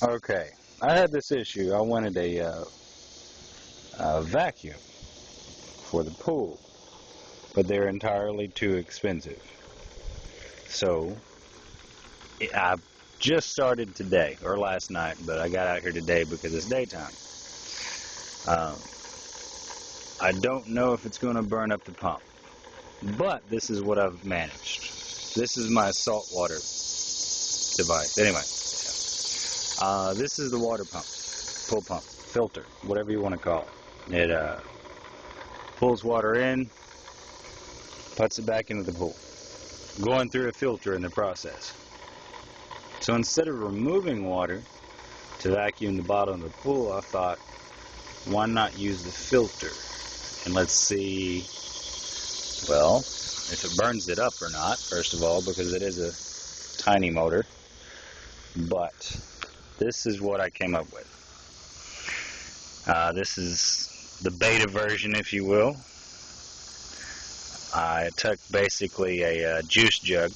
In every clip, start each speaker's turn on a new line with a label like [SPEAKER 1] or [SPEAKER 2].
[SPEAKER 1] Okay, I had this issue. I wanted a vacuum for the pool, but they're entirely too expensive. So I just started today, or last night, but I got out here today because it's daytime. Um, I don't know if it's going to burn up the pump, but this is what I've managed. This is my saltwater device. Anyway, this is the water pump, pool pump, filter, whatever you want to call it. It pulls water in, puts it back into the pool, going through a filter in the process. So instead of removing water to vacuum the bottom of the pool, I thought, why not use the filter? And let's see, well, if it burns it up or not, first of all, because it is a tiny motor. But this is what I came up with. This is the beta version, if you will. I took basically a juice jug.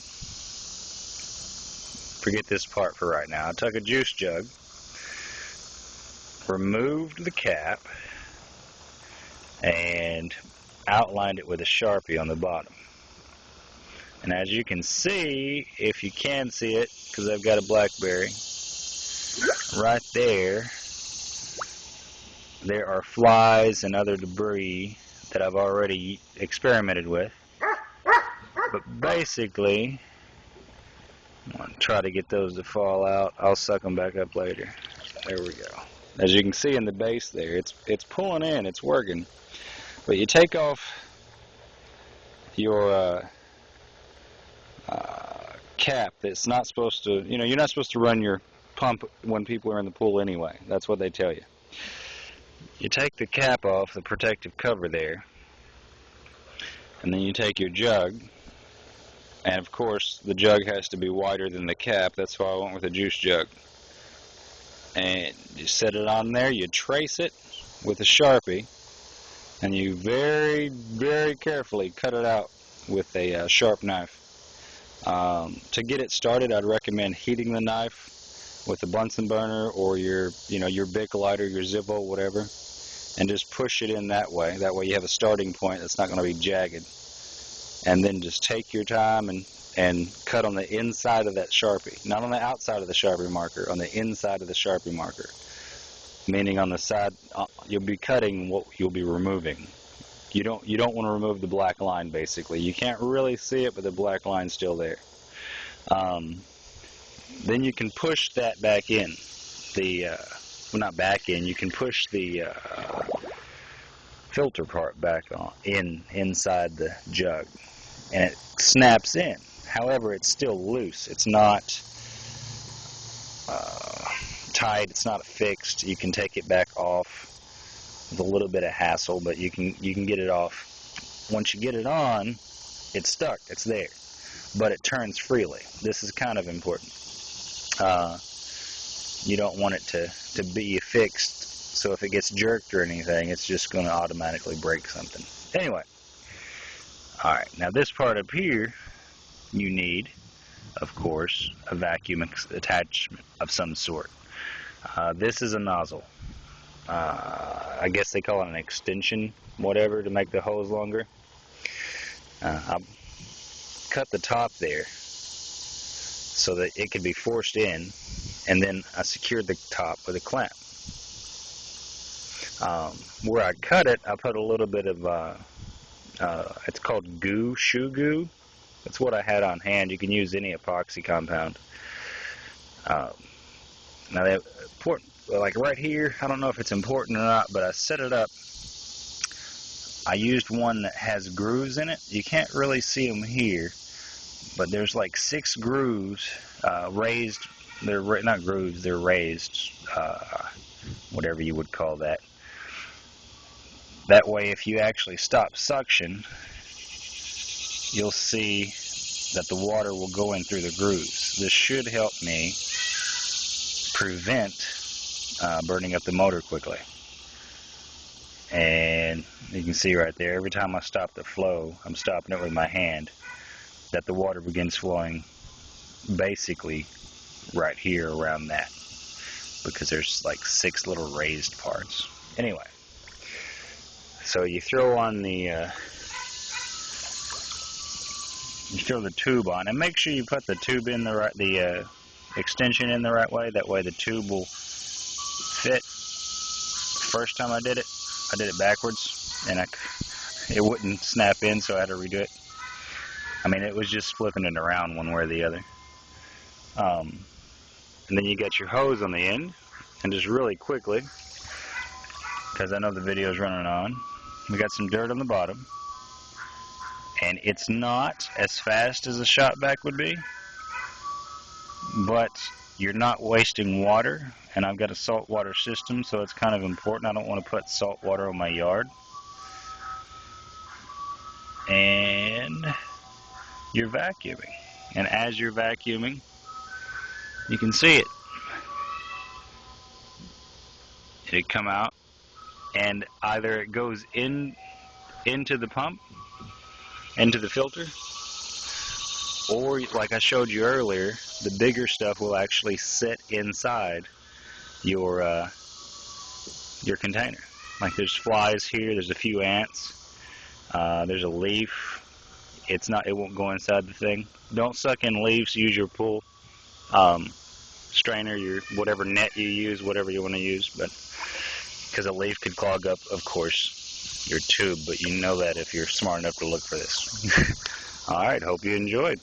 [SPEAKER 1] Forget this part for right now. I took a juice jug, removed the cap, and outlined it with a Sharpie on the bottom. And as you can see, if you can see it, because I've got a BlackBerry, right there, there are flies and other debris that I've already experimented with. But basically, I'm going to try to get those to fall out. I'll suck them back up later. There we go. As you can see in the base there, it's pulling in, it's working. But you take off your cap that's not supposed to, you're not supposed to run your pump when people are in the pool anyway. That's what they tell you. You take the cap off, the protective cover there, and then you take your jug, and of course the jug has to be wider than the cap. That's why I went with a juice jug. And you set it on there, you trace it with a Sharpie, and you very, very carefully cut it out with a sharp knife. To get it started, I'd recommend heating the knife with a Bunsen burner or your Bic lighter, your Zippo, whatever, and just push it in that way. That way you have a starting point that's not going to be jagged. And then just take your time and cut on the inside of that Sharpie, not on the outside of the Sharpie marker, on the inside of the Sharpie marker. Meaning on the side, you'll be cutting what you'll be removing. You don't want to remove the black line, basically. You can't really see it, but the black line's still there. Then you can push that back in. Not back in. You can push the filter part back inside the jug, and it snaps in. However, it's still loose. It's not tight. It's not fixed. You can take it back off with a little bit of hassle, but you can get it off. Once you get it on, it's stuck. It's there, but it turns freely. This is kind of important. You don't want it to be fixed, so if it gets jerked or anything, it's just going to automatically break something. Anyway, alright, now this part up here, you need, of course, a vacuum attachment of some sort. This is a nozzle. I guess they call it an extension, whatever, to make the hose longer. I'll cut the top there so that it could be forced in, and then I secured the top with a clamp. Where I cut it, I put a little bit of, it's called shoe goo. That's what I had on hand. You can use any epoxy compound. Now, they important, like right here, I don't know if it's important or not, but I set it up. I used one that has grooves in it. You can't really see them here, but there's like 6 grooves, raised. They're not grooves, they're raised, whatever you would call that. That way, if you actually stop suction, you'll see that the water will go in through the grooves. This should help me prevent burning up the motor quickly. And you can see right there, every time I stop the flow, I'm stopping it with my hand, that the water begins flowing basically right here around that. because there's like 6 little raised parts. Anyway, so you throw on the you throw the tube on, and make sure you put the tube in the extension in the right way. That way the tube will fit. First time I did it backwards, and it wouldn't snap in, so I had to redo it. I mean, it was just flipping it around one way or the other. And then you get your hose on the end, and just really quickly, because I know the video is running on, we got some dirt on the bottom, and it's not as fast as a shot vac would be, but you're not wasting water, and I've got a saltwater system, so it's kind of important. I don't want to put salt water on my yard. And you're vacuuming, and as you're vacuuming, you can see it. It'll come out, and either it goes into the pump, into the filter, or like I showed you earlier, the bigger stuff will actually sit inside your container. Like there's flies here, there's a few ants, there's a leaf. It won't go inside the thing. Don't suck in leaves. Use your pool strainer, your whatever net you use, whatever you want to use, but because a leaf could clog up, of course, your tube, but you know that if you're smart enough to look for this. Alright, hope you enjoyed.